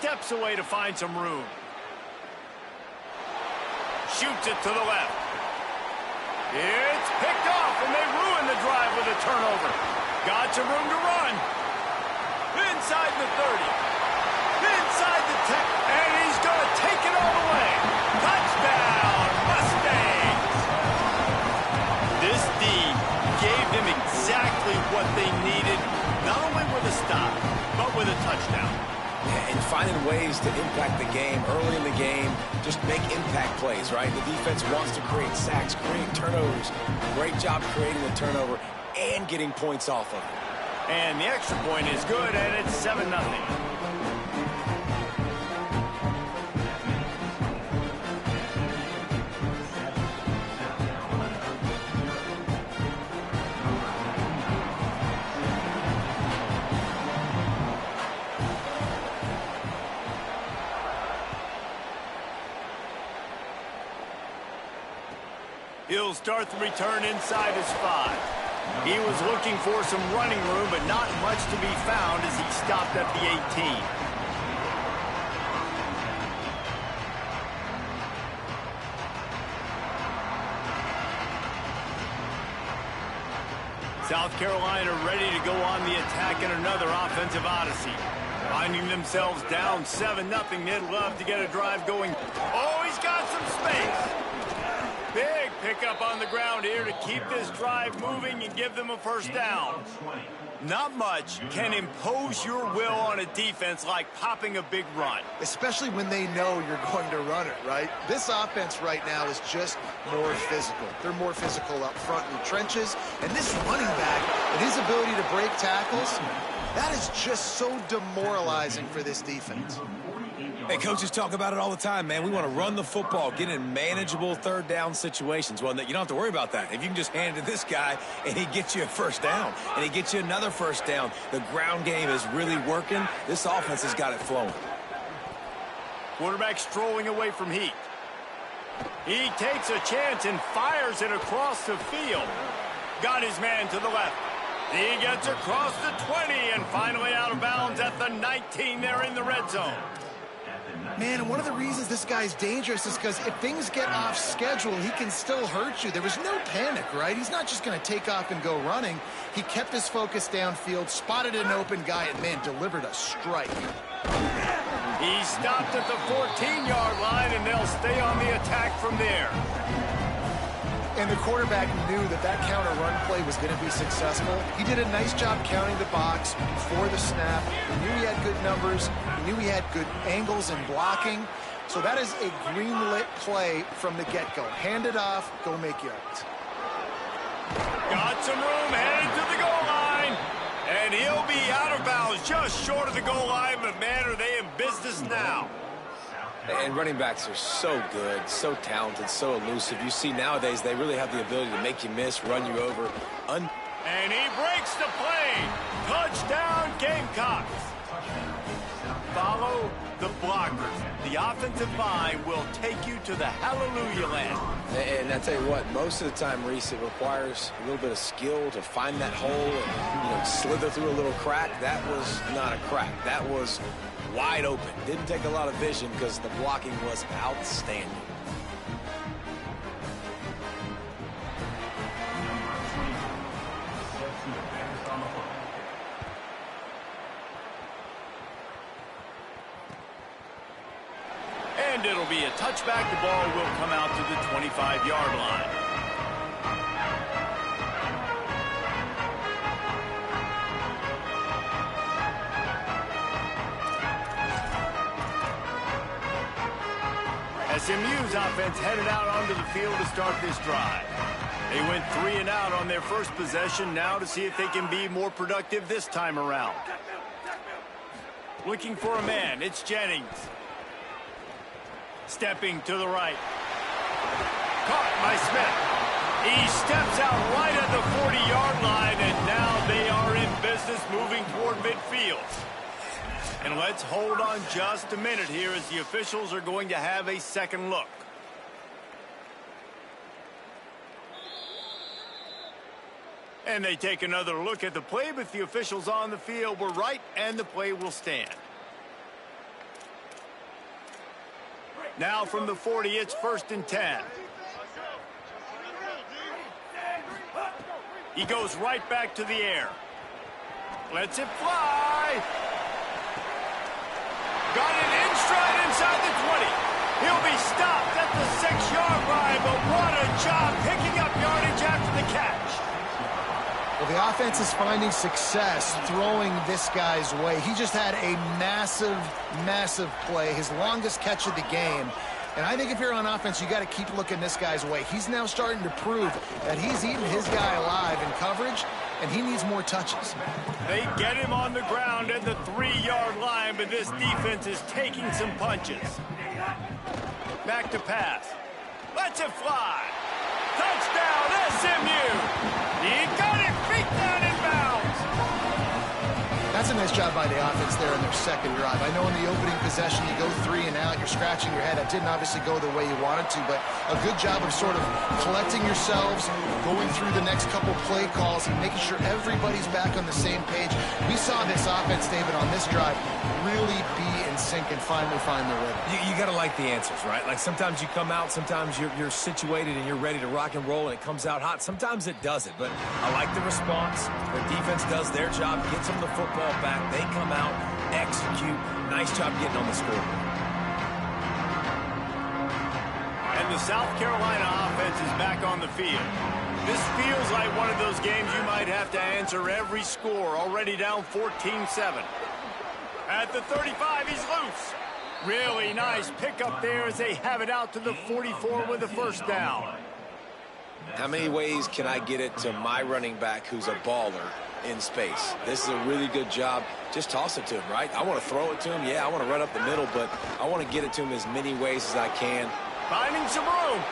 Steps away to find some room. Shoots it to the left. It's picked off, and they ruin the drive with a turnover. Got some room to run. Inside the 30. Inside the 10. And he's going to take it all the way. Touchdown, Mustangs! This D gave them exactly what they needed, not only with a stop, but with a touchdown. And finding ways to impact the game early in the game, just make impact plays, right? The defense wants to create sacks, create turnovers. Great job creating the turnover and getting points off of it. And the extra point is good, and it's 7-0. He'll start the return inside his 5. He was looking for some running room, but not much to be found as he stopped at the 18. South Carolina ready to go on the attack in another offensive odyssey. Finding themselves down 7-0, they'd love to get a drive going. Oh, he's got some space. Big pickup on the ground here to keep this drive moving and give them a first down. Not much can impose your will on a defense like popping a big run. Especially when they know you're going to run it, right? This offense right now is just more physical. They're more physical up front in the trenches. And this running back and his ability to break tackles, that is just so demoralizing for this defense. Hey, coaches talk about it all the time, man. We want to run the football, get in manageable third down situations. Well, you don't have to worry about that. If you can just hand it to this guy and he gets you a first down and he gets you another first down, the ground game is really working. This offense has got it flowing. Quarterback strolling away from heat. He takes a chance and fires it across the field. Got his man to the left. He gets across the 20 and finally out of bounds at the 19 there in the red zone. Man, and one of the reasons this guy's dangerous is because if things get off schedule, he can still hurt you. There was no panic, right? He's not just going to take off and go running. He kept his focus downfield, spotted an open guy, and, man, delivered a strike. He stopped at the 14-yard line, and they'll stay on the attack from there. And the quarterback knew that that counter run play was going to be successful. He did a nice job counting the box before the snap. He knew he had good numbers. He knew he had good angles and blocking. So that is a green-lit play from the get-go. Hand it off, go make yards. Got some room, headed to the goal line. And he'll be out of bounds just short of the goal line, but man, are they in business now. And running backs are so good, so talented, so elusive. You see nowadays they really have the ability to make you miss, run you over. And he breaks the play. Touchdown, Gamecocks. Follow the blockers. The offensive line will take you to the hallelujah land. And I tell you what, most of the time, Reese, it requires a little bit of skill to find that hole and slither through a little crack. That was not a crack. That was wide open. Didn't take a lot of vision because the blocking was outstanding. And it'll be a touchback. The ball will come out to the 25-yard line. SMU's offense headed out onto the field to start this drive. They went 3 and out on their first possession, now to see if they can be more productive this time around. Looking for a man, it's Jennings. Stepping to the right. Caught by Smith. He steps out right at the 40-yard line, and now they are in business moving toward midfield. And let's hold on just a minute here as the officials are going to have a second look. And they take another look at the play, but the officials on the field were right, and the play will stand. Now from the 40, it's 1st and 10. He goes right back to the air. Lets it fly. Got it in stride inside the 20. He'll be stopped at the 6-yard line, but what a job picking up yardage after the catch. Well, the offense is finding success throwing this guy's way. He just had a massive, massive play, his longest catch of the game. And I think if you're on offense, you got to keep looking this guy's way. He's now starting to prove that he's eating his guy alive in coverage, and he needs more touches. They get him on the ground at the 3-yard line, but this defense is taking some punches. Back to pass. Lets it fly. Touchdown, SMU. He got it feet down in bounds. That's a nice job by the offense there in their second drive. I know in the opening possession you go 3 and out, you're scratching your head. That didn't obviously go the way you wanted to, but a good job of sort of collecting yourselves, going through the next couple play calls and making sure everybody's back on the same page. We saw this offense, David, on this drive really be in sync and finally find the rhythm. You got to like the answers, right? Like sometimes you come out, sometimes you're situated and you're ready to rock and roll and it comes out hot. Sometimes it doesn't, but I like the response. The defense does their job, gets them the football back. They come out, execute. Nice job getting on the scoreboard. And the South Carolina offense is back on the field. This feels like one of those games you might have to answer every score, already down 14-7. At the 35, he's loose. Really nice pickup there as they have it out to the 44 with a 1st down. How many ways can I get it to my running back who's a baller in space? This is a really good job. Just toss it to him, right? I want to throw it to him. Yeah, I want to run up the middle, but I want to get it to him as many ways as I can. Finding some room.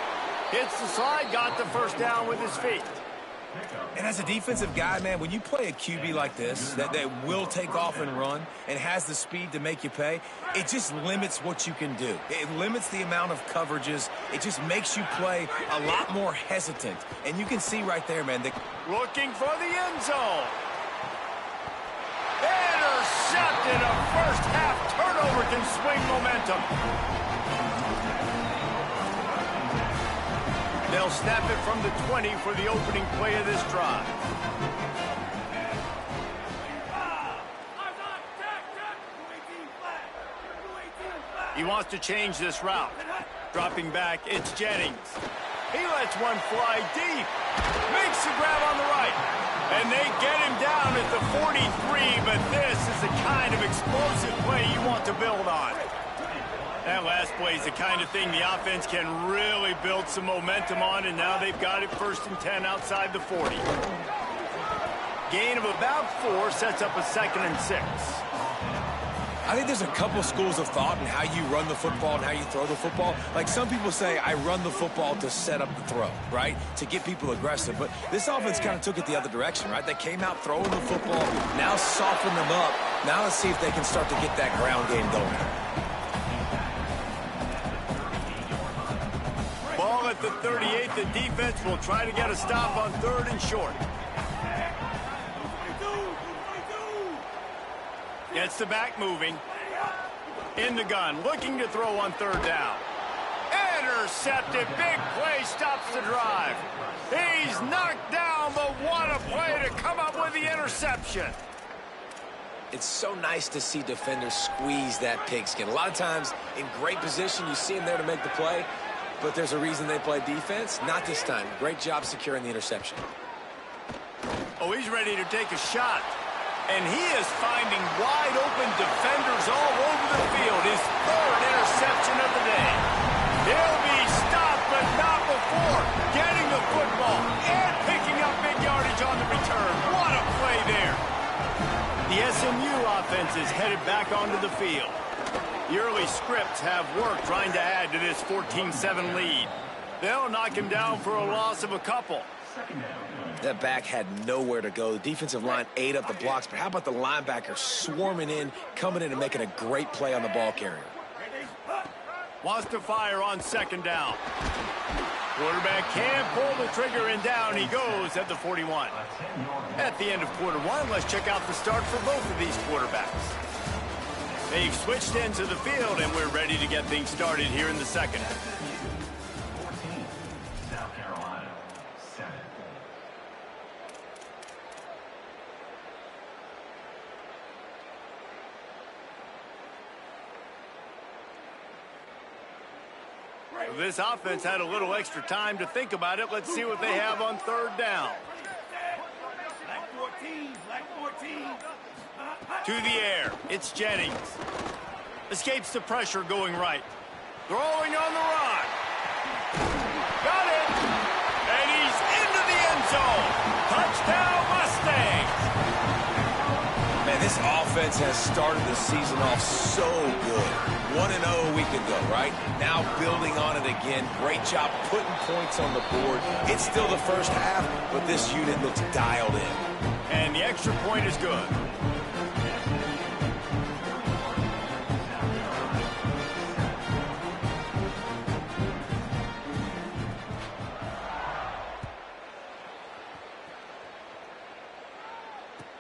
Hits the slide, got the 1st down with his feet. And as a defensive guy, man, when you play a QB like this that will take off and run and has the speed to make you pay, it just limits what you can do. It limits the amount of coverages. It just makes you play a lot more hesitant. And you can see right there, man. Looking for the end zone. Intercepted. A first-half turnover can swing momentum. They'll snap it from the 20 for the opening play of this drive. He wants to change this route. Dropping back, it's Jennings. He lets one fly deep. Makes the grab on the right. And they get him down at the 43, but this is the kind of explosive play you want to build on. That last play is the kind of thing the offense can really build some momentum on, and now they've got it 1st and 10 outside the 40. Gain of about 4 sets up a 2nd and 6. I think there's a couple schools of thought in how you run the football and how you throw the football. Like some people say, I run the football to set up the throw, right? To get people aggressive. But this offense kind of took it the other direction, right? They came out throwing the football, now soften them up. Now let's see if they can start to get that ground game going. Ball at the 38, the defense will try to get a stop on 3rd and short. Gets the back moving. In the gun, looking to throw on 3rd down. Intercepted, big play, stops the drive. He's knocked down, but what a play to come up with the interception. It's so nice to see defenders squeeze that pigskin. A lot of times, in great position, you see them there to make the play, but there's a reason they play defense. Not this time. Great job securing the interception. Oh, he's ready to take a shot. And he is finding wide open defenders all over the field. His 3rd interception of the day. He'll be stopped, but not before getting the football and picking up big yardage on the return. What a play there. The SMU offense is headed back onto the field. The early scripts have worked trying to add to this 14-7 lead. They'll knock him down for a loss of a couple. That back had nowhere to go. The defensive line ate up the blocks, but how about the linebacker swarming in, coming in and making a great play on the ball carrier? Wants to fire on 2nd down. Quarterback can't pull the trigger, and down he goes at the 41. At the end of quarter 1, let's check out the start for both of these quarterbacks. They've switched ends of the field, and we're ready to get things started here in the second. 14, South Carolina, 7. This offense had a little extra time to think about it. Let's see what they have on third down. To the air, it's Jennings. Escapes the pressure going right. Throwing on the run. Got it. And he's into the end zone. Touchdown Mustangs. Man, this offense has started the season off so good. 1-0 a week ago, right? Now building on it again. Great job putting points on the board. It's still the first half, but this unit looks dialed in. And the extra point is good.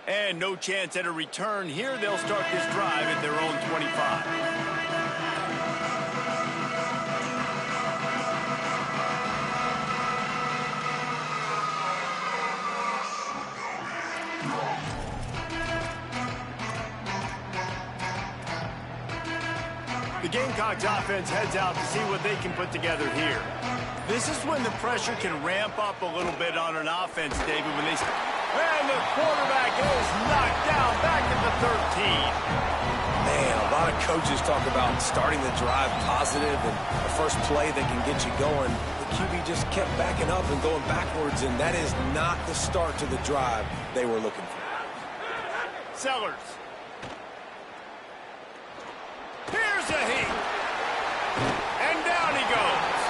And no chance at a return here. They'll start this drive at their own 25. The Gamecocks offense heads out to see what they can put together here. This is when the pressure can ramp up a little bit on an offense, David, when they... And the quarterback is knocked down back at the 13. Man, a lot of coaches talk about starting the drive positive and the first play that can get you going. The QB just kept backing up and going backwards, and that is not the start to the drive they were looking for. Sellers. Here's a heat. And down he goes.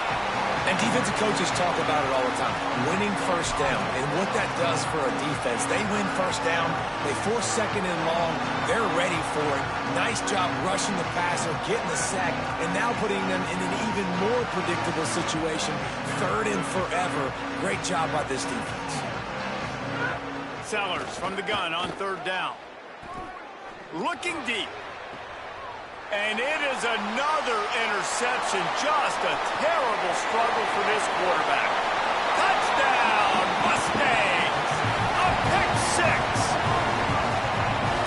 And defensive coaches talk about it all the time, winning first down. And what that does for a defense, they win first down, they force second and long, they're ready for it. Nice job rushing the passer, getting the sack, and now putting them in an even more predictable situation, third and forever. Great job by this defense. Sellers from the gun on third down. Looking deep. And it is another interception. Just a terrible struggle for this quarterback. Touchdown, Mustangs! A pick six!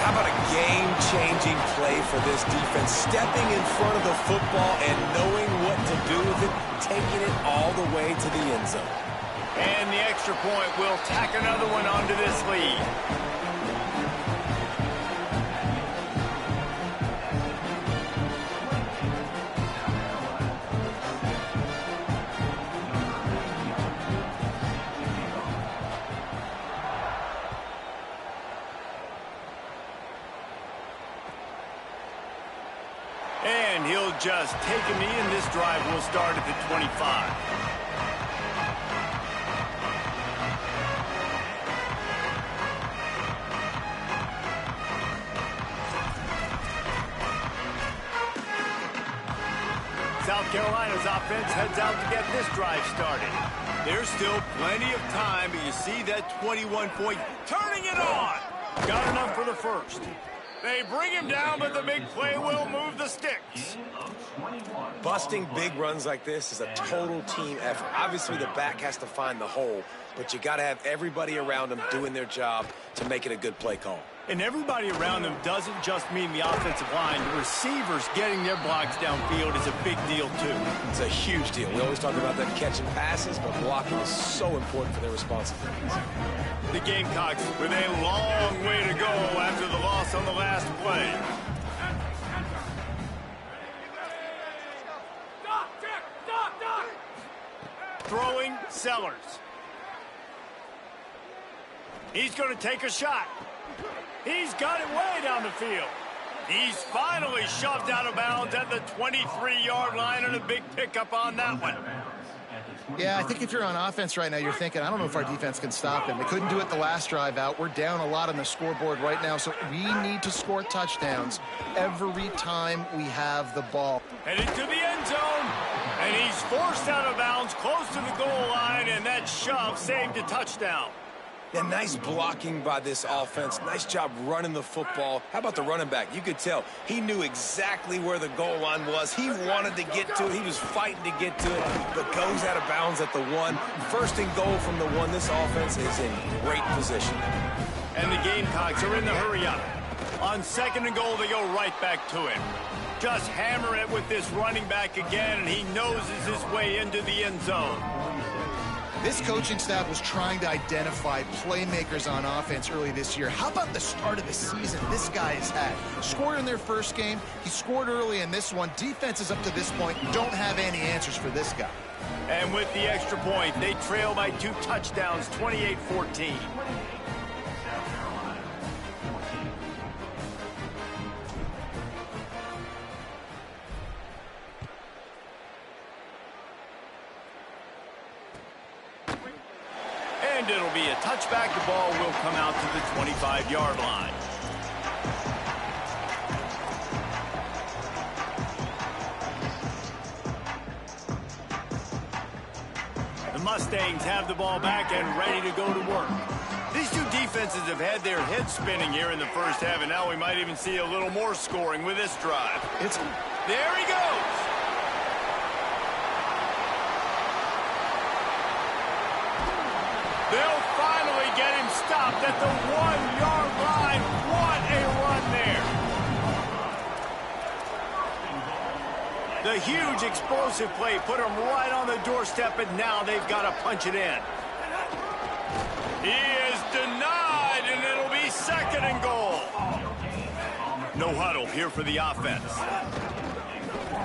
How about a game-changing play for this defense? Stepping in front of the football and knowing what to do with it, taking it all the way to the end zone. And the extra point will tack another one onto this lead. And he'll just take a knee, and this drive will start at the 25. South Carolina's offense heads out to get this drive started. There's still plenty of time, but you see that 21-point turning it on. Got enough for the first. They bring him down, but the big play will move the sticks. Busting big runs like this is a total team effort. Obviously, the back has to find the hole, but you got to have everybody around them doing their job to make it a good play call. And everybody around them doesn't just mean the offensive line. The receivers getting their blocks downfield is a big deal, too. It's a huge deal. We always talk about them catching passes, but blocking is so important for their responsibilities. The Gamecocks with a long way to go after the loss on the last play. Throwing Sellers. He's going to take a shot. He's got it way down the field. He's finally shoved out of bounds at the 23-yard line, and a big pickup on that one. Yeah, I think if you're on offense right now, you're thinking, I don't know if our defense can stop him. They couldn't do it the last drive out. We're down a lot on the scoreboard right now, so we need to score touchdowns every time we have the ball. Headed to the end zone, and he's forced out of bounds close to the goal line, and that shove saved a touchdown. Yeah, nice blocking by this offense. Nice job running the football. How about the running back? You could tell he knew exactly where the goal line was. He wanted to get to it. He was fighting to get to it, but goes out of bounds at the 1. First and goal from the 1. This offense is in great position. And the Gamecocks are in the hurry-up. On second and goal, they go right back to him. Just hammer it with this running back again, and he noses his way into the end zone. This coaching staff was trying to identify playmakers on offense early this year. How about the start of the season this guy has had? Scored in their first game. He scored early in this one. Defenses up to this point don't have any answers for this guy. And with the extra point, they trail by 2 touchdowns, 28-14. And it'll be a touchback. The ball will come out to the 25-yard line. The Mustangs have the ball back and ready to go to work. These two defenses have had their heads spinning here in the first half, and now we might even see a little more scoring with this drive. There he goes. They'll finally get him stopped at the 1-yard line. What a run there. The huge explosive play put him right on the doorstep, and now they've got to punch it in. He is denied, and it'll be second and goal. No huddle here for the offense.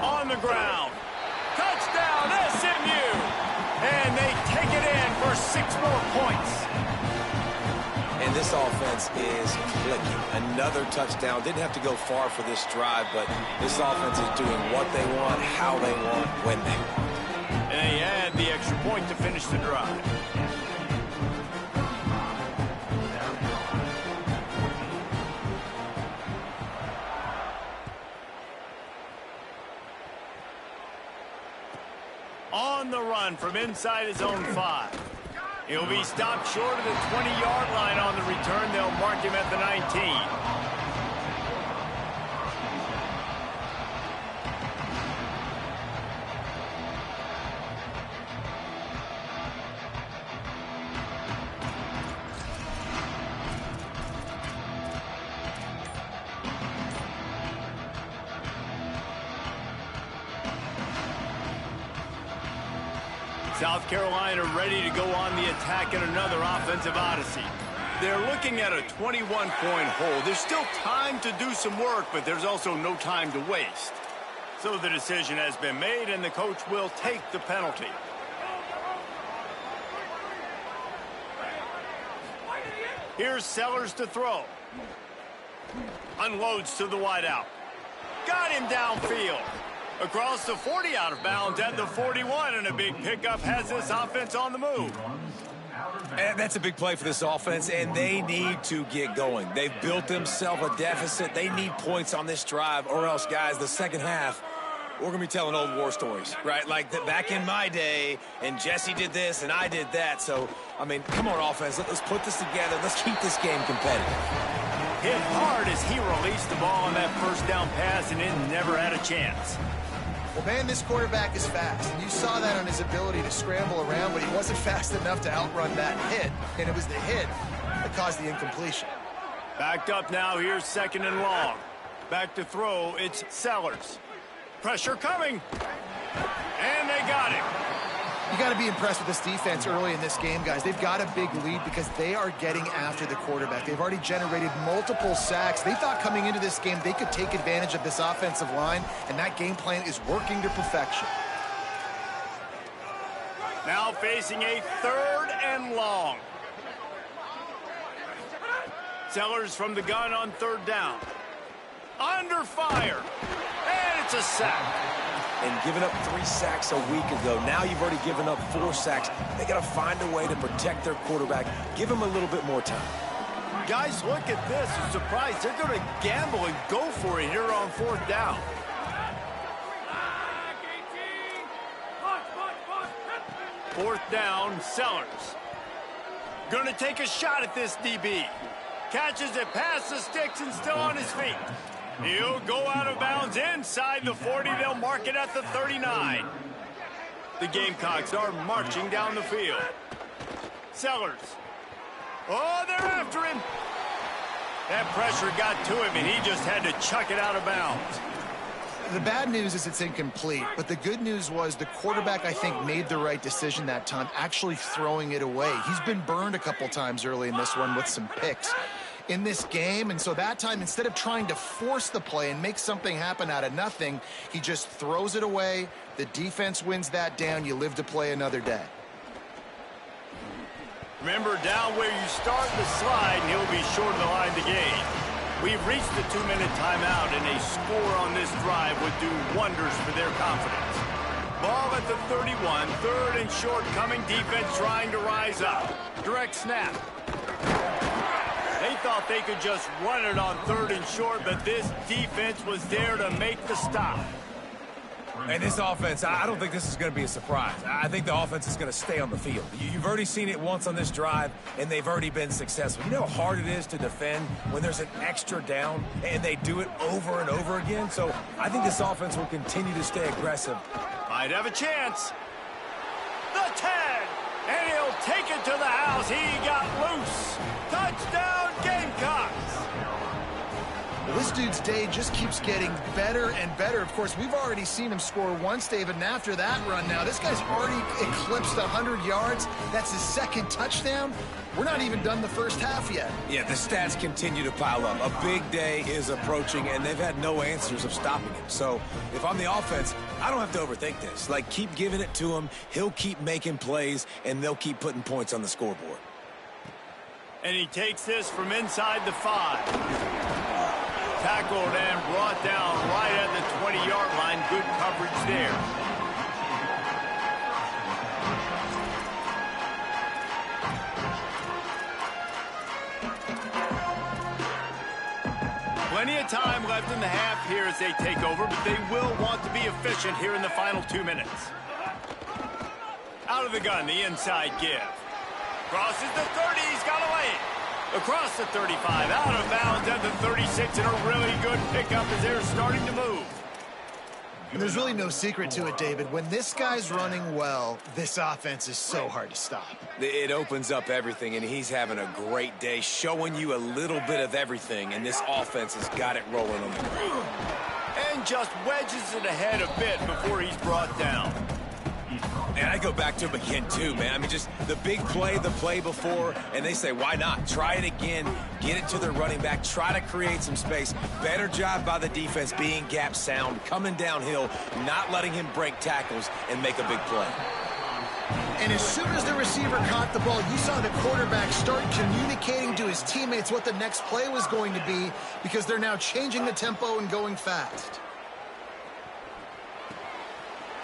On the ground. Touchdown, SMU. And they take it in for 6 more points. And this offense is clicking. Another touchdown. Didn't have to go far for this drive, but this offense is doing what they want, how they want, when they want. And they add the extra point to finish the drive. On the run from inside his own 5. He'll be stopped short of the 20-yard line on the return. They'll mark him at the 19. South Carolina ready to go on the attack in another offensive odyssey. They're looking at a 21-point hole. There's still time to do some work, but there's also no time to waste. So the decision has been made, and the coach will take the penalty. Here's Sellers to throw. Unloads to the wideout. Got him downfield. Across the 40, out of bounds at the 41, and a big pickup has this offense on the move. And that's a big play for this offense, and they need to get going. They've built themselves a deficit. They need points on this drive, or else, guys, the second half, we're going to be telling old war stories, right? Like back in my day, and Jesse did this, and I did that. So, I mean, come on, offense. Let's put this together. Let's keep this game competitive. Hit hard as he released the ball on that first down pass, and it never had a chance. Well, man, this quarterback is fast. You saw that on his ability to scramble around, but he wasn't fast enough to outrun that hit. And it was the hit that caused the incompletion. Backed up now, here's second and long. Back to throw, it's Sellers. Pressure coming. And they got him. You got to be impressed with this defense early in this game, guys. They've got a big lead because they are getting after the quarterback. They've already generated multiple sacks. They thought coming into this game they could take advantage of this offensive line, and that game plan is working to perfection. Now facing a third and long. Sellers from the gun on third down. Under fire. And it's a sack. And giving up 3 sacks a week ago. Now you've already given up 4 sacks. They got to find a way to protect their quarterback. Give him a little bit more time. Guys, look at this. I'm surprised. They're going to gamble and go for it here on fourth down. Fourth down, Sellers. Gonna take a shot at this DB. Catches it past the sticks and still on his feet. He'll go out of bounds inside the 40. They'll mark it at the 39. The Gamecocks are marching down the field. Sellers. Oh, they're after him. That pressure got to him, and he just had to chuck it out of bounds. The bad news is it's incomplete, but the good news was the quarterback, I think, made the right decision that time, actually throwing it away. He's been burned a couple times early in this one with some picks in this game, and so that time, instead of trying to force the play and make something happen out of nothing, he just throws it away. The defense wins that down. You live to play another day. Remember, down where you start the slide, and he'll be short of the line to gain. We've reached the 2-minute timeout, and a score on this drive would do wonders for their confidence. Ball at the 31, third and short coming, defense trying to rise up. Direct snap. They thought they could just run it on third and short, but this defense was there to make the stop. And this offense, I don't think this is going to be a surprise. I think the offense is going to stay on the field. You've already seen it once on this drive, and they've already been successful. You know how hard it is to defend when there's an extra down, and they do it over and over again? So I think this offense will continue to stay aggressive. Might have a chance. The 10, and he'll take it to the house. He got loose. Touchdown, Gamecocks. Well, this dude's day just keeps getting better and better. Of course, we've already seen him score once, David, and after that run now, this guy's already eclipsed 100 yards. That's his second touchdown. We're not even done the first half yet. Yeah, the stats continue to pile up. A big day is approaching, and they've had no answers of stopping him. So if I'm the offense, I don't have to overthink this. Like, keep giving it to him. He'll keep making plays, and they'll keep putting points on the scoreboard. And he takes this from inside the 5. Tackled and brought down right at the 20-yard line. Good coverage there. Plenty of time left in the half here as they take over, but they will want to be efficient here in the final 2 minutes. Out of the gun, the inside give. Crosses the 30, he's got away. Across the 35, out of bounds at the 36, and a really good pickup as they're starting to move. And there's really no secret to it, David. When this guy's running well, this offense is so hard to stop. It opens up everything, and he's having a great day, showing you a little bit of everything, and this offense has got it rolling on the ground. And just wedges it ahead a bit before he's brought down. And I go back to him again, too, man. I mean, just the big play, the play before, and they say, why not? Try it again, get it to their running back, try to create some space. Better job by the defense being gap sound, coming downhill, not letting him break tackles and make a big play. And as soon as the receiver caught the ball, you saw the quarterback start communicating to his teammates what the next play was going to be because they're now changing the tempo and going fast.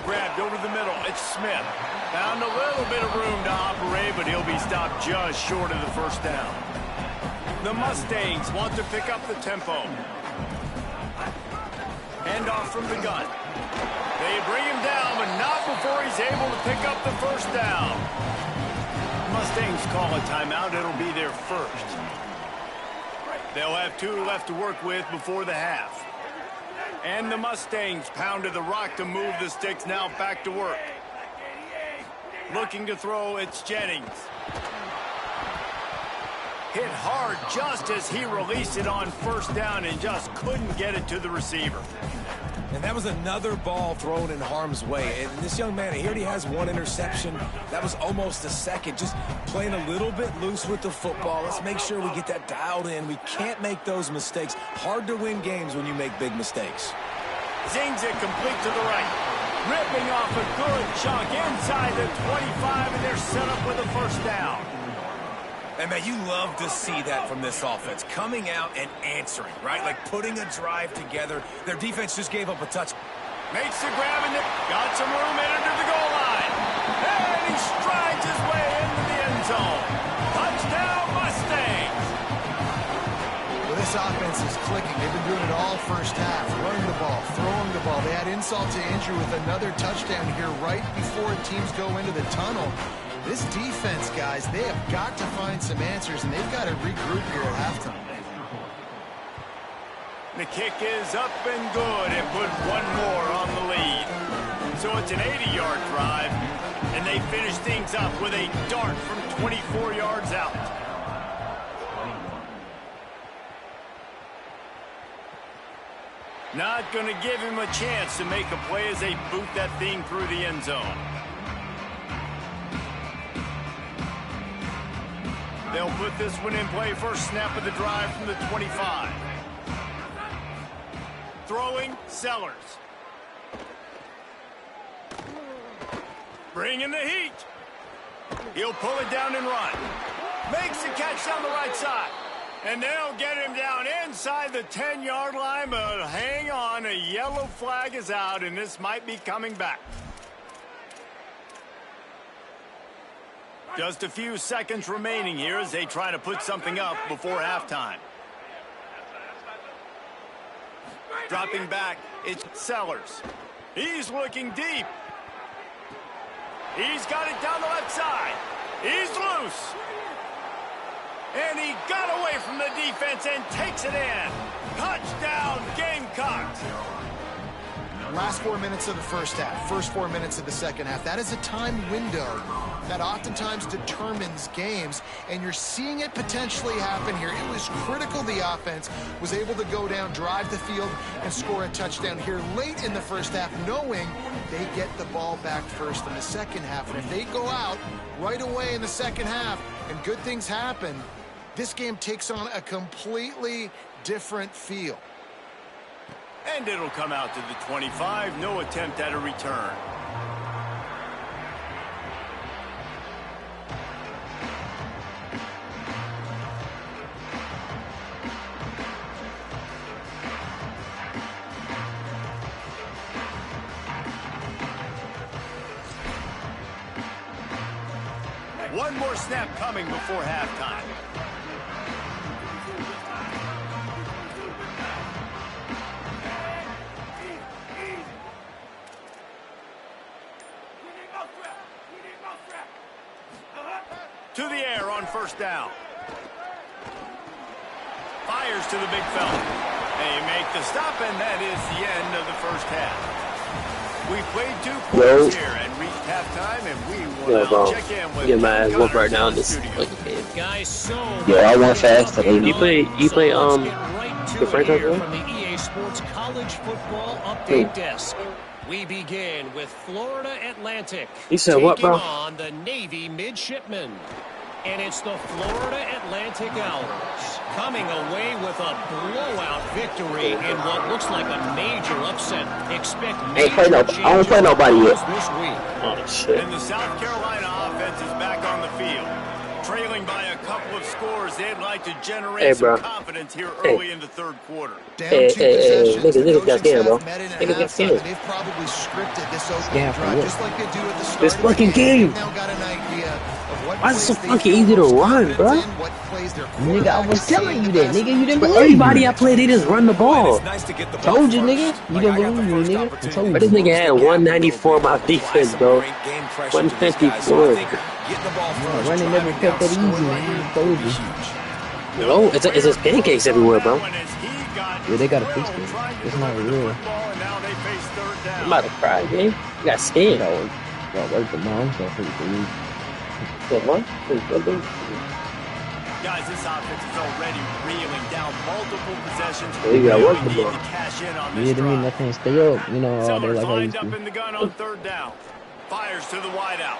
Grabbed over the middle. It's Smith. Found a little bit of room to operate, but he'll be stopped just short of the first down. The Mustangs want to pick up the tempo. Hand off from the gun. They bring him down, but not before he's able to pick up the first down. Mustangs call a timeout. It'll be their first. They'll have 2 left to work with before the half. And the Mustangs pounded the rock to move the sticks, now back to work. Looking to throw, it's Jennings. Hit hard just as he released it on first down and just couldn't get it to the receiver. And that was another ball thrown in harm's way. And this young man, he already has 1 interception. That was almost a second. Just playing a little bit loose with the football. Let's make sure we get that dialed in. We can't make those mistakes. Hard to win games when you make big mistakes. Zings it complete to the right. Ripping off a good chunk inside the 25, and they're set up with a first down. And, man, you love to see that from this offense. Coming out and answering, right? Like putting a drive together. Their defense just gave up a touch. Makes the grab and got some room in under the goal line. And he strides his way into the end zone. Touchdown, Mustangs. Well, this offense is clicking. They've been doing it all first half. Running the ball, throwing the ball. They had insult to injury with another touchdown here right before teams go into the tunnel. This defense, guys, they have got to find some answers, and they've got to regroup here at halftime. The kick is up and good and put one more on the lead. So it's an 80-yard drive, and they finish things up with a dart from 24 yards out. Not going to give him a chance to make a play as they boot that thing through the end zone. They'll put this one in play first snap of the drive from the 25. Throwing, Sellers. Bringing the heat. He'll pull it down and run. Makes the catch down the right side. And they'll get him down inside the 10-yard line, but hang on, a yellow flag is out, and this might be coming back. Just a few seconds remaining here as they try to put something up before halftime. Dropping back, it's Sellers. He's looking deep. He's got it down the left side. He's loose. And he got away from the defense and takes it in. Touchdown, Gamecocks. Last 4 minutes of the first half, first 4 minutes of the second half. That is a time window that oftentimes determines games, and you're seeing it potentially happen here. It was critical the offense was able to go down, drive the field, and score a touchdown here late in the first half, knowing they get the ball back first in the second half. And if they go out right away in the second half and good things happen, this game takes on a completely different feel. And it'll come out to the 25. No attempt at a return. One more snap coming before halftime. To the air on first down. Fires to the big fella. They make the stop, and that is the end of the first half. We played 2 quarters here and reached halftime, and we will check in with get my ass whooped right now in this fucking game. Yeah, I want fast. You play the franchise from the EA Sports College Football Update Desk. We begin with Florida Atlantic. He said what, bro? On the Navy Midshipmen. And it's the Florida Atlantic Owls coming away with a blowout victory in what looks like a major upset. Expect I don't play nobody yet. This week. Oh, shit. And the South Carolina offense is back on the field. Trailing by a couple of scores, they'd like to generate some confidence here early in the third quarter. Niggas got scared, bro. Niggas got scared. They've probably scripted this opening drive just like they do at the start. This fucking game. Now got an idea of what why is it so fucking easy to run, bro? Nigga, I was telling you that, nigga. You didn't believe everybody I play, they just run the ball. Told you, nigga. You didn't believe me, nigga. I told you. But this nigga had 194 my defense, bro. 154. Running never felt that easy, man. I told you. No, it's just pancakes everywhere, bro. Yeah, they got a fix it. It's not real. I'm about to cry, game. You got scared. Got work tomorrow, so pretty good. What? Guys, this offense is already reeling down multiple possessions. You got work Really need tomorrow. to cash in on this Yeah, they mean I drive. can't stay up, you know, all day Sellers like I lined used up to. in the gun on third down. Fires to the wideout.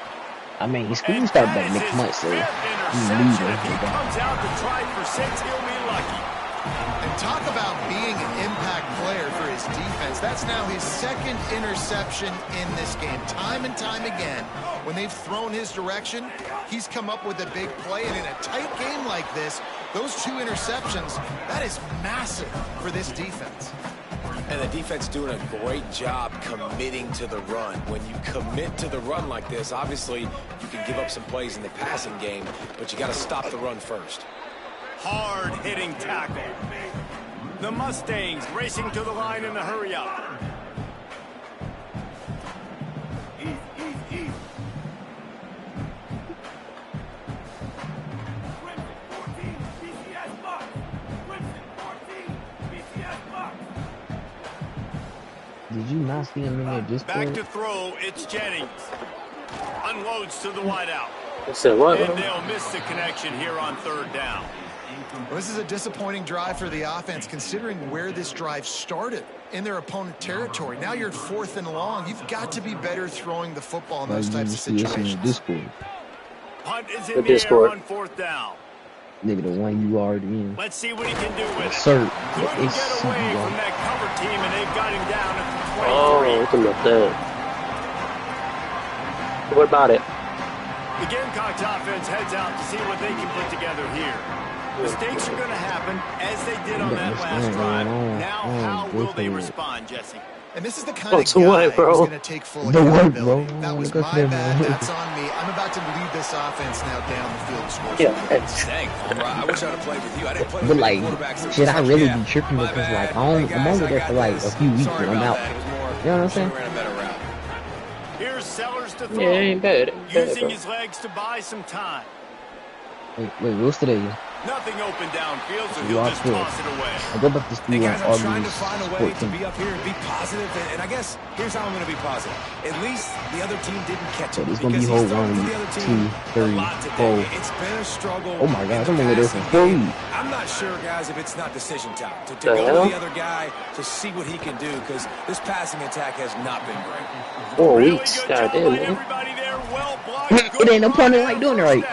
I mean, he's And school start that back is next his month, so fifth he's interception. leaving. If he comes out to try for 6, he'll be lucky. And talk about being an impact player for his defense. That's now his second interception in this game. Time and time again, when they've thrown his direction, he's come up with a big play. And in a tight game like this, those 2 interceptions, that is massive for this defense. And the defense doing a great job committing to the run. When you commit to the run like this, obviously you can give up some plays in the passing game, but you got to stop the run first. Hard-hitting tackle. The Mustangs racing to the line in the hurry-up. don't see him in there just back to throw. It's Jennings. Unloads to the wideout. So what? And they'll miss the connection here on third down. Well, this is a disappointing drive for the offense, considering where this drive started in their opponent territory. Now you're at 4th and long. You've got to be better throwing the football in those types of situations. Punt is in the air on 4th down. Nigga, the one you already in. Let's see what he can do with it. Sir, Couldn't get away from that cover team, and they've got him down at the 23. Oh, look at that. What about it? The Gamecocks offense heads out to see what they can put together here. Mistakes are going to happen, as they did on that last drive. Now, how will they respond, Jesse? And this is the kind of guy who's going to take full accountability. That was my bad. That's on me. I'm about to lead this offense now down the field. Dang, I wish I'd have played with you. I didn't play with but like, should I really be tripping because like I'm only there for like a few weeks and I'm out. You know what I'm saying? Here's Sellers to throw. Yeah, ain't bad. Using his legs to buy some time. Wait, what's today? Nothing open downfield, so he'll just toss it away. I go back to school Hey guys, on I'm trying to August find a way to 14th. be up here and be positive, and I guess here's how I'm going to be positive. At least the other team didn't catch So it. it's gonna be because whole he's thrown 1, for the other 2, team 3, a lot today. 4. It's been a struggle. Oh my God, in the I'm over there for passing 4 game. weeks. I'm not sure, guys, if it's not decision time to The go hell? to the other guy to see what he can do, because this passing attack has not been great. 4 Really weeks. good job Goddamn, by man. everybody there. Well blocked. It ain't no punting like doing it right.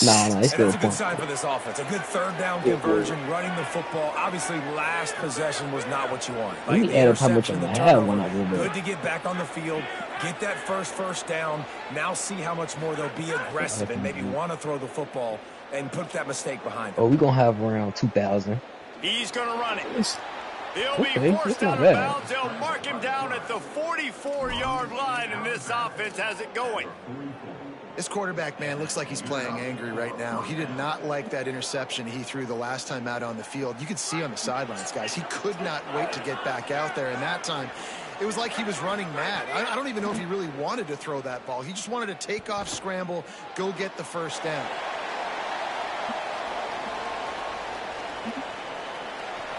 And It's still that's a good fun. sign for this offense. A good third down conversion, running the football. Obviously, last possession was not what you wanted. Let me the add up how much interception, I the have turnover, when I go back. good to get back on the field, get that first down. Now see how much more they'll be aggressive and maybe want to throw the football and put that mistake behind them. Oh, we're gonna have around 2,000. He's going to run it. He'll Okay, be that's forced not out of bad. bounds. They'll mark him down at the 44-yard line, and this offense has it going. This quarterback, man, looks like he's playing angry right now. He did not like that interception he threw the last time out on the field. You could see on the sidelines, guys, he could not wait to get back out there. And that time, it was like he was running mad. I don't even know if he really wanted to throw that ball. He just wanted to take off, scramble, go get the first down.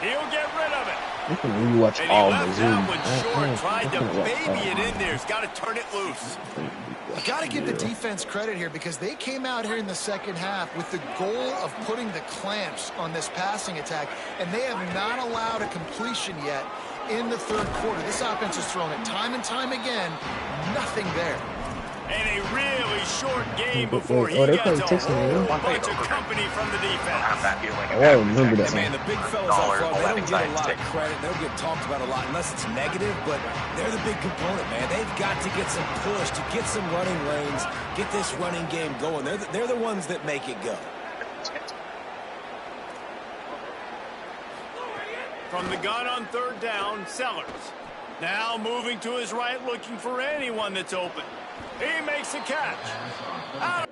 He'll get rid of it. We can rewatch And he all left that Missouri. one short, tried to baby it in there. He's got to turn it loose. You got to give the defense credit here because they came out here in the second half with the goal of putting the clamps on this passing attack, and they have not allowed a completion yet in the third quarter. This offense has thrown it time and time again. Nothing there. And a really short game before he they gets play a Texas, whole man. bunch of company from the defense. Oh, I remember that. Man, the big fellas up front, they don't get a lot of credit. They don't get talked about a lot unless it's negative, but they're the big component, man. They've got to get some push, to get some running lanes, get this running game going. They're the ones that make it go. From the gun on third down, Sellers. Now moving to his right, looking for anyone that's open. He makes a catch. Out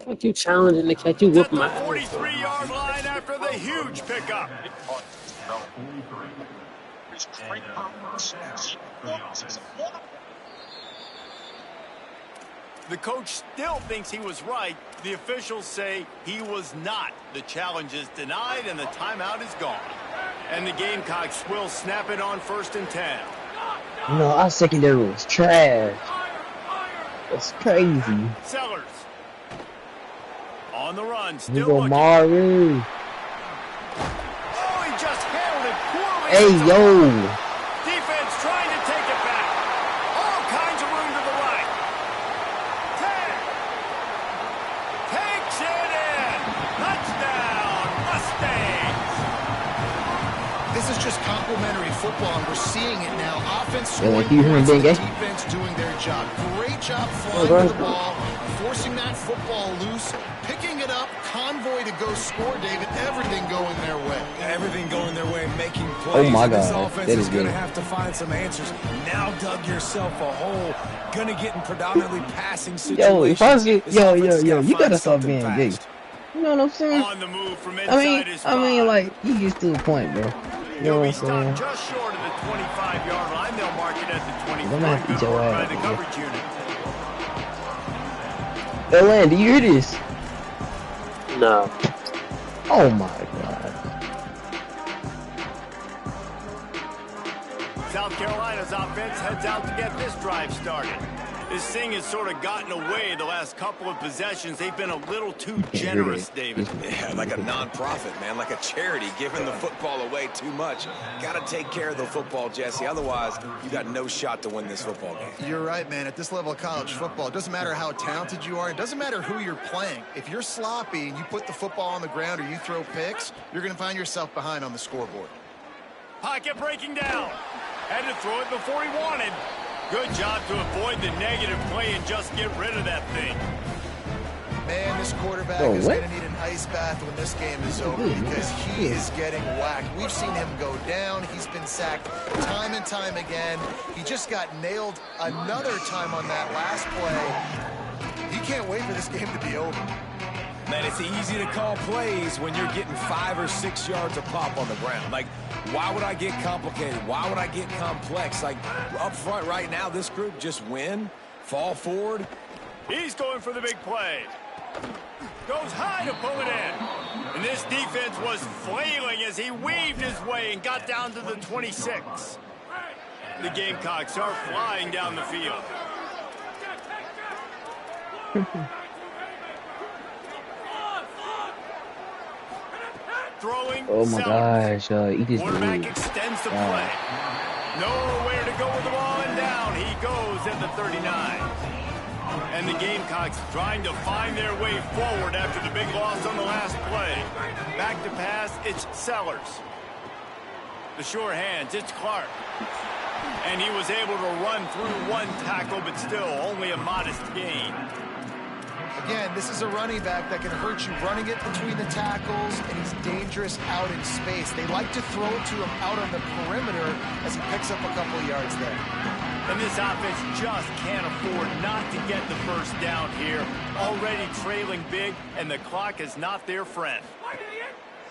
Fuck you challenging to catch you at whoop the my ass. 43-yard line after the huge pickup. The coach still thinks he was right. The officials say he was not. The challenge is denied and the timeout is gone. And the Gamecocks will snap it on 1st and 10. You know, our secondary was trash. That's crazy. Sellers. On the run, We still go looking. Maru. Oh, he just handled it poorly. Hey, yo. Defense trying to take it back. All kinds of room to the right. 10. Takes it in. Touchdown, Mustangs. This is just complimentary football, and we're seeing it now. Offense Yeah, like scoring you heard points, and Big the A? defense doing their job. Great job flying bro. to the ball, forcing that football loose, picking it up, convoy to go score, David. Everything going their way. Everything going their way, making plays. Oh my And this God, offense that is is going to good. have to find some answers. Now dug yourself a hole. Going to get in predominantly passing situations. Yo, if I was you, This yo, offense you find gotta stop something being gay. fast. You know what I'm saying? On the move from inside his I mean, 5. like, you get to the point, bro. You know He'll what be I'm saying? stopped just short of the 25-yard line. They'll mark it at the 24. gonna have to Good beat your work by ass, the man. coverage unit. Hey, Lan, do you hear this? No. Oh my God. South Carolina's offense heads out to get this drive started. This thing has sort of gotten away the last couple of possessions. They've been a little too generous, David. Yeah, like a nonprofit, man, like a charity, giving the football away too much. Got to take care of the football, Jesse. Otherwise, you got no shot to win this football game. You're right, man. At this level of college football, it doesn't matter how talented you are. It doesn't matter who you're playing. If you're sloppy and you put the football on the ground or you throw picks, you're going to find yourself behind on the scoreboard. Pocket breaking down. Had to throw it before he wanted. Good job to avoid the negative play and just get rid of that thing. Man, this quarterback is going to need an ice bath when this game is over because he is getting whacked. We've seen him go down. He's been sacked time and time again. He just got nailed another time on that last play. He can't wait for this game to be over. Man, it's easy to call plays when you're getting 5 or 6 yards of pop on the ground. Like, why would I get complicated? Why would I get complex? Like, up front right now, this group just win, fall forward. He's going for the big play. Goes high to pull it in. And this defense was flailing as he weaved his way and got down to the 26. The Gamecocks are flying down the field. Throwing. Oh my gosh, eat this Quarterback dude. extends the play. Nowhere to go with the ball, and down he goes at the 39. And the Gamecocks trying to find their way forward after the big loss on the last play. Back to pass, it's Sellers. The sure hands, it's Clark. And he was able to run through one tackle, but still only a modest gain. Again, this is a running back that can hurt you running it between the tackles, and he's dangerous out in space. They like to throw it to him out on the perimeter as he picks up a couple of yards there. And this offense just can't afford not to get the first down here. Already trailing big, and the clock is not their friend.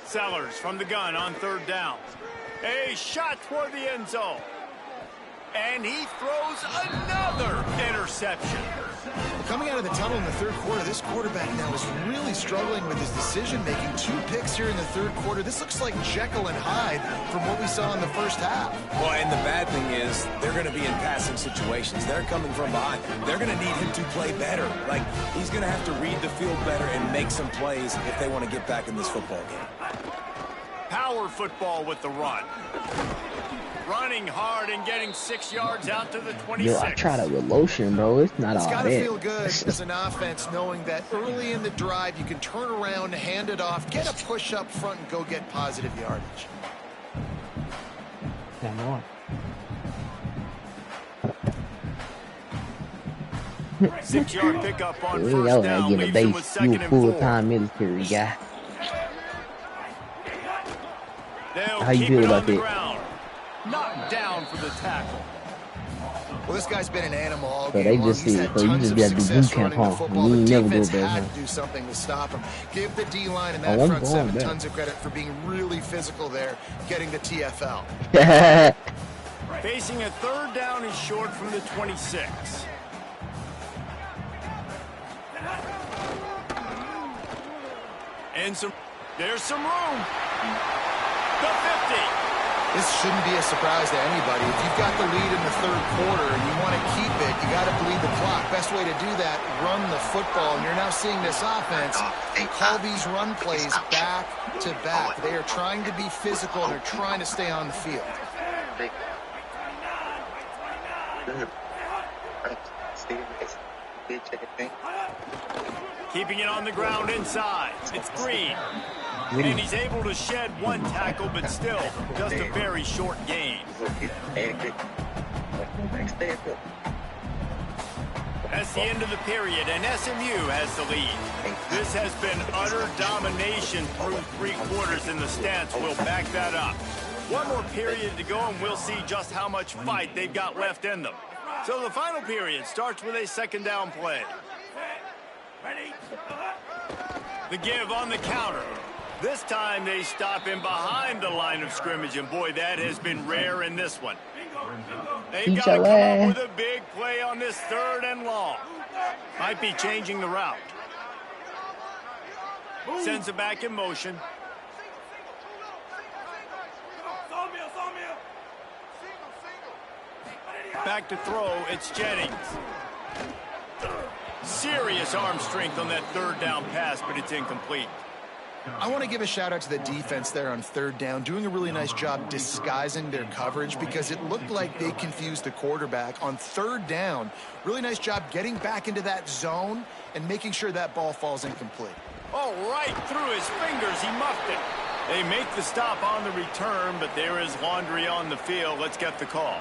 Sellers from the gun on third down. A shot toward the end zone. And he throws another interception. Coming out of the tunnel in the third quarter, this quarterback now is really struggling with his decision-making. 2 picks here in the third quarter. This looks like Jekyll and Hyde from what we saw in the first half. Well, and the bad thing is they're going to be in passing situations. They're coming from behind. They're going to need him to play better. Like, he's going to have to read the field better and make some plays if they want to get back in this football game. Power football with the run. Running hard and getting 6 yards out to the 26. Yo, I tried it with lotion, bro. It's not all It's that. got to feel good as an offense knowing that early in the drive you can turn around, hand it off, get a push up front, and go get positive yardage. Come on. 6-yard pickup on That first was down. like getting a Leaves him with base. You a 2nd and 4. full-time military guy. They'll How you keep feel it about on the that? ground. Knocked down for the tackle. Well, this guy's been an animal all So game they long. just He's see- had so you tons just of gotta do success boot camp, running the huh? football. You The ain't never go defense there, had huh? to do something to stop him. Give the D-line and that Oh, I'm front going seven there. tons of credit for being really physical there, getting the TFL. Facing a third down is short from the 26. And there's some room. The 50. This shouldn't be a surprise to anybody. If you've got the lead in the third quarter and you want to keep it, you got to bleed the clock. Best way to do that, run the football. And you're now seeing this offense call these run plays back to back. They are trying to be physical, and they're trying to stay on the field. Keeping it on the ground inside. It's Green. And he's able to shed one tackle, but still just a very short gain. That's the end of the period, and SMU has the lead. This has been utter domination through 3 quarters, and the stats will back that up. One more period to go, and we'll see just how much fight they've got left in them. So the final period starts with a 2nd down play. The give on the counter. This time they stop him behind the line of scrimmage, and boy, that has been rare in this one. They've got to come up with a big play on this 3rd and long. Might be changing the route. Sends it back in motion. Back to throw, it's Jennings. Serious arm strength on that third down pass, but it's incomplete. I want to give a shout out to the defense there on third down, doing a really nice job disguising their coverage because it looked like they confused the quarterback on third down. Really nice job getting back into that zone and making sure that ball falls incomplete. Oh, right through his fingers, he muffed it. They make the stop on the return, but there is laundry on the field. Let's get the call.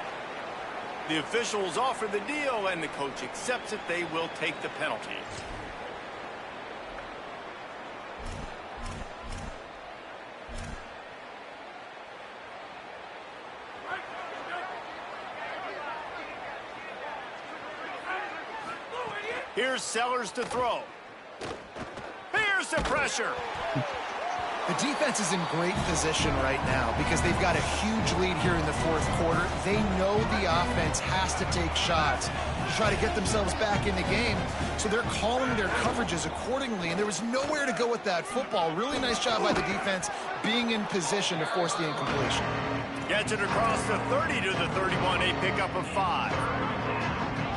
The officials offer the deal, and the coach accepts it. They will take the penalty. Here's Sellers to throw. Here's the pressure. The defense is in great position right now because they've got a huge lead here in the fourth quarter. They know the offense has to take shots to try to get themselves back in the game, so they're calling their coverages accordingly, and there was nowhere to go with that football. Really nice job by the defense being in position to force the incompletion. Gets it across the 30 to the 31, a pickup of 5.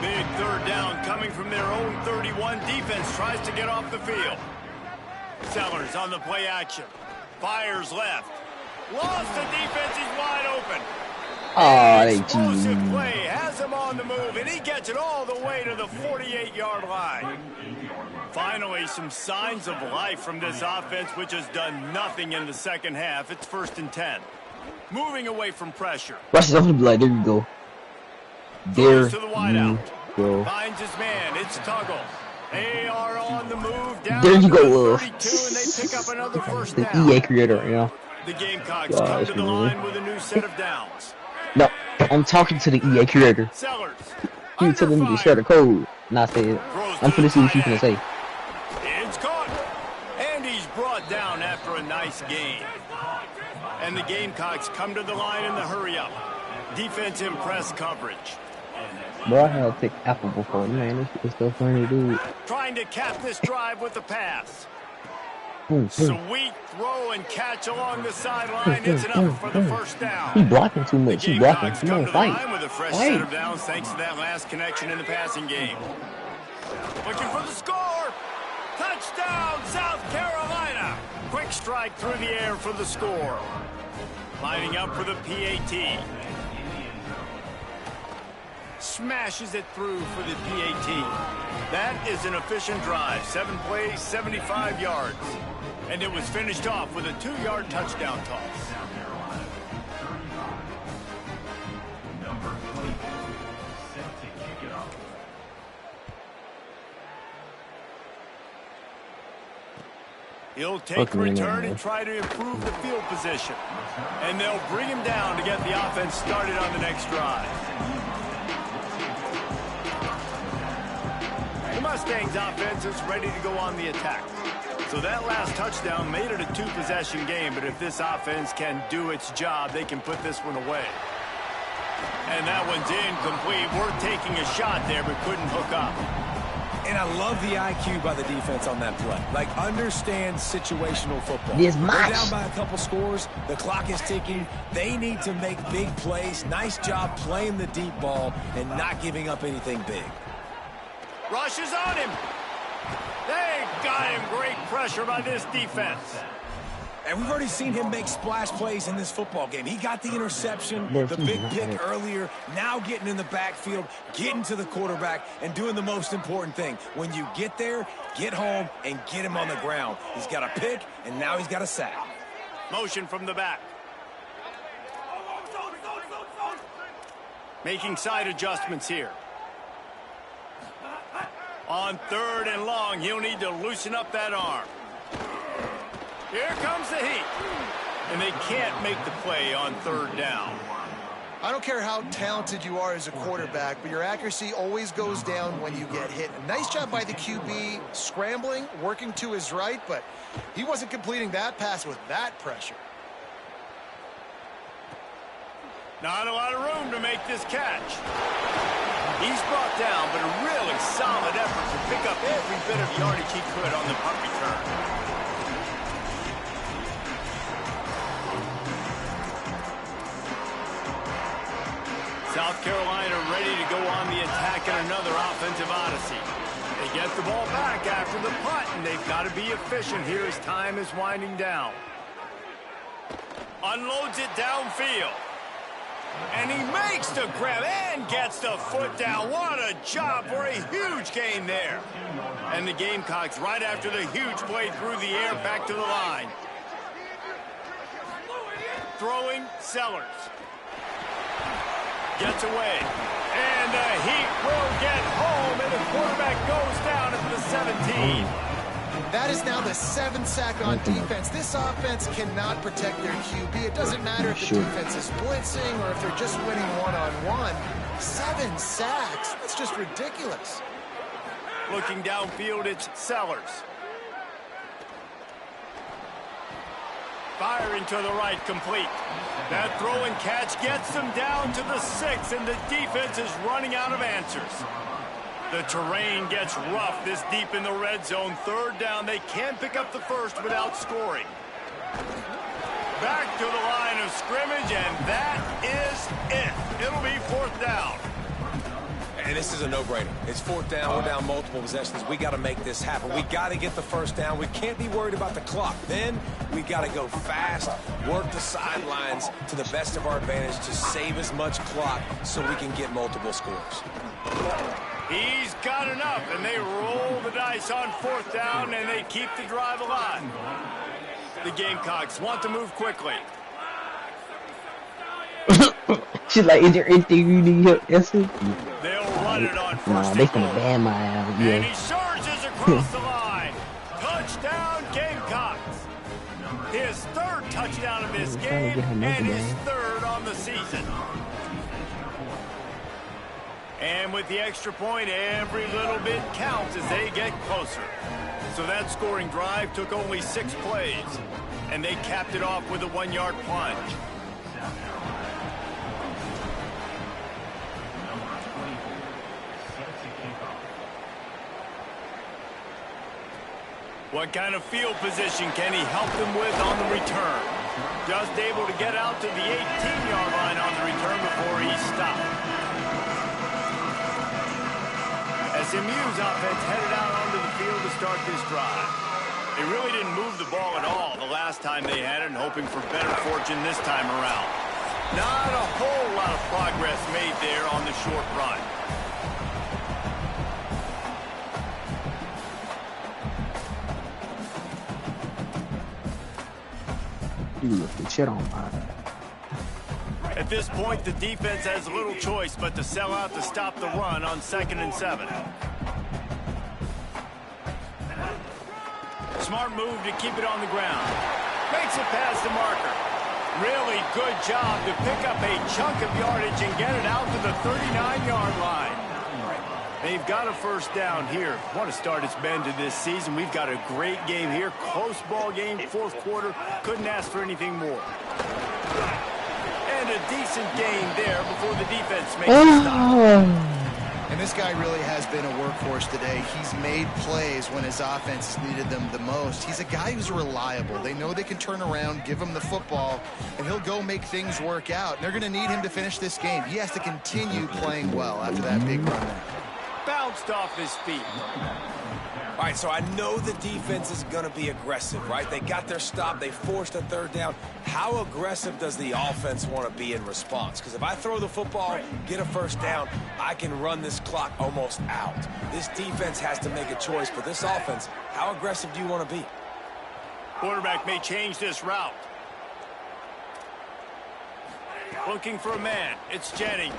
Big third down coming from their own 31. Defense tries to get off the field. Sellers on the play action. Fires left. Lost the defense. He's wide open. Oh, Explosive play. Has him on the move, and he gets it all the way to the 48-yard line. Finally, some signs of life from this offense, which has done nothing in the second half. It's 1st and 10. Moving away from pressure. Watch this. I'm gonna be like, there you go. There to the wideout. you go. Finds his man. It's Tuggle. They are on the move down There you to go, the 32, and they pick up another first The down. EA creator, you know. The Gamecocks come to the line with a new set of downs. No, I'm talking to the EA creator. Sellers. You telling me to share the code. Not say it. I'm finna see what she's gonna say. It's caught. And he's brought down after a nice gain. And the Gamecocks come to the line in the hurry-up. Defense in press coverage. Bro, I had to take Apple before, man. It's so funny, dude. Trying to cap this drive with the pass. Boom, boom. Sweet throw and catch along the sideline. It's enough for the first down. He blocking too much. He blocking. Gamecocks Come come on, to the fight. line with a fresh set of downs thanks to that last connection in the passing game. Looking for the score. Touchdown, South Carolina. Quick strike through the air for the score. Lining up for the PAT. Smashes it through for the PAT. That is an efficient drive. 7 plays, 75 yards. And it was finished off with a 2-yard touchdown toss. Number 20, set to kick it off. He'll take return and try to improve the field position. And they'll bring him down to get the offense started on the next drive. The Mustangs offense is ready to go on the attack. So that last touchdown made it a 2-possession game, but if this offense can do its job, they can put this one away. And that one's incomplete. We're taking a shot there, but couldn't hook up. And I love the IQ by the defense on that play. Like, understand situational football. This They're match. down by a couple scores. The clock is ticking. They need to make big plays. Nice job playing the deep ball and not giving up anything big. Rushes on him. They got him. Great pressure by this defense. And we've already seen him make splash plays in this football game. He got the interception, the big pick earlier, now getting in the backfield, getting to the quarterback, and doing the most important thing. When you get there, get home, and get him on the ground. He's got a pick, and now he's got a sack. Motion from the back. Making side adjustments here. On 3rd and long, he'll need to loosen up that arm. Here comes the heat. And they can't make the play on 3rd down. I don't care how talented you are as a quarterback, but your accuracy always goes down when you get hit. A nice job by the QB scrambling, working to his right, but he wasn't completing that pass with that pressure. Not a lot of room to make this catch. He's brought down, but a really solid effort to pick up every bit of yardage he could on the punt return. South Carolina ready to go on the attack in another offensive odyssey. They get the ball back after the punt, and they've got to be efficient here as time is winding down. Unloads it downfield. And he makes the grab and gets the foot down. What a job for a huge gain there. And the Gamecocks, right after the huge play through the air, back to the line. Throwing Sellers. Gets away. And the Heat will get home, and the quarterback goes down at the 17. That is now the 7th sack on defense. This offense cannot protect their QB. It doesn't matter if the defense is blitzing or if they're just winning one-on-one. 7 sacks. That's just ridiculous. Looking downfield, it's Sellers. Firing to the right, complete. That throw and catch gets them down to the 6, and the defense is running out of answers. The terrain gets rough this deep in the red zone. 3rd down. They can't pick up the first without scoring. Back to the line of scrimmage, and that is it. It'll be 4th down. And this is a no-brainer. It's 4th down. We're down multiple possessions. We got to make this happen. We got to get the first down. We can't be worried about the clock. Then we got to go fast, work the sidelines to the best of our advantage to save as much clock so we can get multiple scores. He's got enough, and they roll the dice on 4th down, and they keep the drive alive. The Gamecocks want to move quickly. She's like, is there anything you need help? They'll run it on 1st they and finna goal. ban my ass. Yeah. And he surges across the line. Touchdown, Gamecocks. His 3rd touchdown of this game, and his 3rd on the season. And with the extra point, every little bit counts as they get closer. So that scoring drive took only 6 plays, and they capped it off with a 1-yard plunge. What kind of field position can he help them with on the return? Just able to get out to the 18-yard line on the return before he stopped. SMU's offense headed out onto the field to start this drive. They really didn't move the ball at all the last time they had it, and hoping for better fortune this time around. Not a whole lot of progress made there on the short run. At this point, the defense has little choice but to sell out to stop the run on 2nd and 7. Smart move to keep it on the ground. Makes it past the marker. Really good job to pick up a chunk of yardage and get it out to the 39-yard line. They've got a first down here. What a start it's been to this season. We've got a great game here. Close ball game, 4th quarter. Couldn't ask for anything more. And a decent gain there before the defense makes a stop. And this guy really has been a workhorse today. He's made plays when his offense has needed them the most. He's a guy who's reliable. They know they can turn around, give him the football, and he'll go make things work out. And they're going to need him to finish this game. He has to continue playing well after that big run there. Bounced off his feet. All right, so I know the defense is going to be aggressive, right? They got their stop. They forced a 3rd down. How aggressive does the offense want to be in response? Because if I throw the football, get a first down, I can run this clock almost out. This defense has to make a choice. For this offense, how aggressive do you want to be? Quarterback may change this route. Looking for a man. It's Jennings.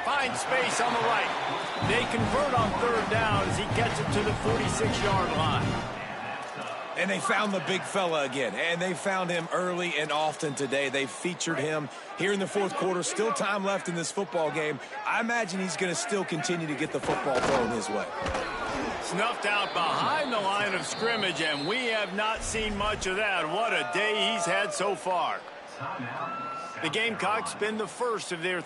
Finds space on the right. They convert on 3rd down as he gets it to the 46-yard line. And they found the big fella again, and they found him early and often today. They featured him here in the 4th quarter. Still time left in this football game. I imagine he's going to still continue to get the football thrown his way. Snuffed out behind the line of scrimmage, and we have not seen much of that. What a day he's had so far. The Gamecocks spin the first of their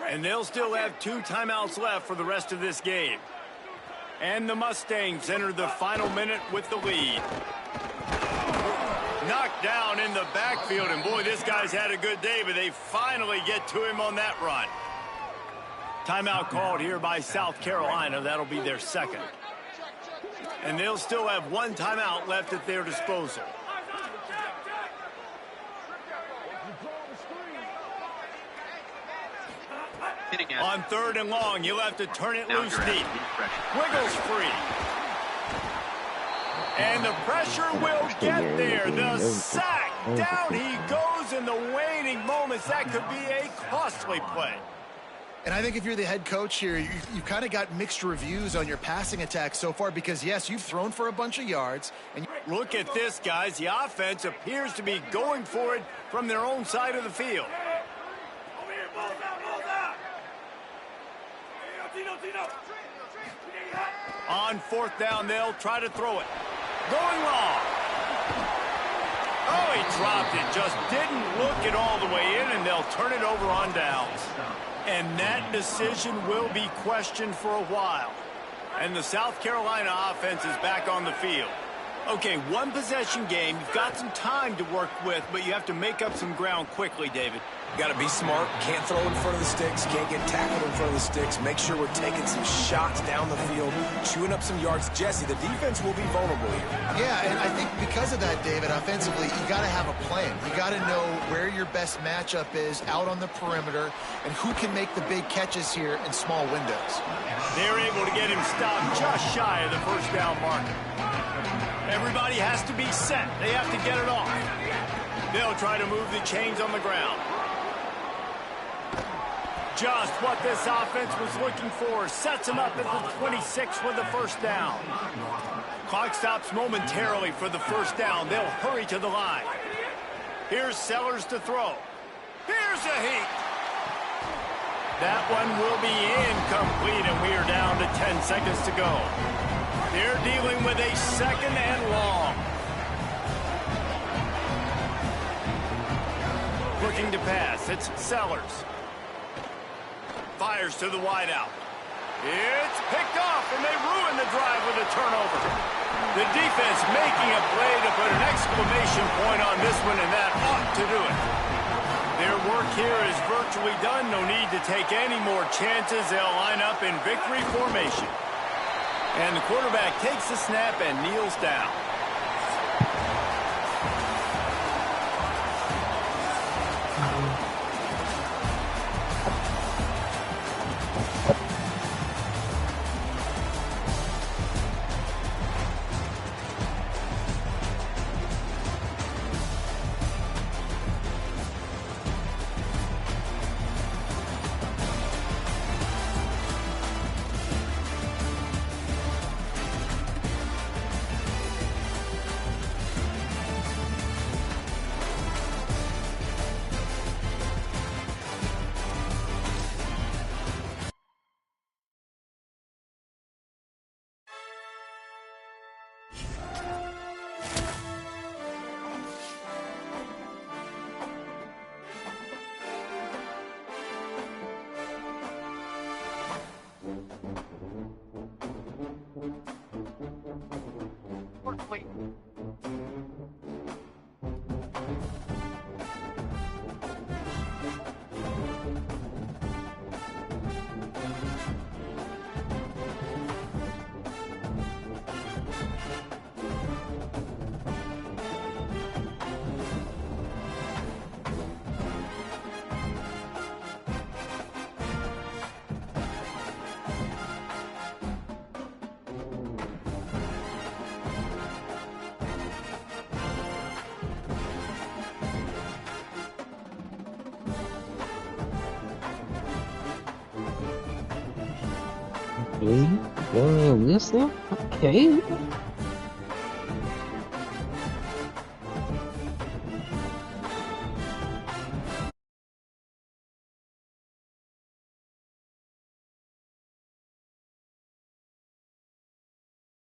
and they'll still have 2 timeouts left for the rest of this game. And the Mustangs enter the final minute with the lead. Knocked down in the backfield, and boy, this guy's had a good day, but they finally get to him on that run. Timeout called here by South Carolina. That'll be their second. And they'll still have one timeout left at their disposal. On 3rd and long, you'll have to turn it loose deep. Wiggles free. And the pressure will get there. The sack. Down he goes in the waning moments. That could be a costly play. And I think if you're the head coach here, you've kind of got mixed reviews on your passing attack so far because, yes, you've thrown for a bunch of yards. And look at this, guys. The offense appears to be going for it from their own side of the field. On 4th down, they'll try to throw it. Going long. Oh, he dropped it. Just didn't look it all the way in, and they'll turn it over on downs. And that decision will be questioned for a while. And the South Carolina offense is back on the field. Okay, one possession game. You've got some time to work with, but you have to make up some ground quickly, David. Got to be smart. Can't throw in front of the sticks. Can't get tackled in front of the sticks. Make sure we're taking some shots down the field, chewing up some yards. Jesse, the defense will be vulnerable here. Yeah, and I think because of that, David, offensively, you got to have a plan. You got to know where your best matchup is out on the perimeter and who can make the big catches here in small windows. They're able to get him stopped just shy of the 1st down marker. Everybody has to be set. They have to get it off. They'll try to move the chains on the ground. Just what this offense was looking for. Sets him up at the 26 with the 1st down. Clock stops momentarily for the 1st down. They'll hurry to the line. Here's Sellers to throw. Here's a heat. That one will be incomplete, and we are down to 10 seconds to go. They're dealing with a 2nd and long. Looking to pass. It's Sellers. Fires to the wideout. It's picked off, and they ruin the drive with a turnover. The defense making a play to put an exclamation point on this one, and that ought to do it. Their work here is virtually done. No need to take any more chances. They'll line up in victory formation. And the quarterback takes the snap and kneels down. Okay, this one? Okay.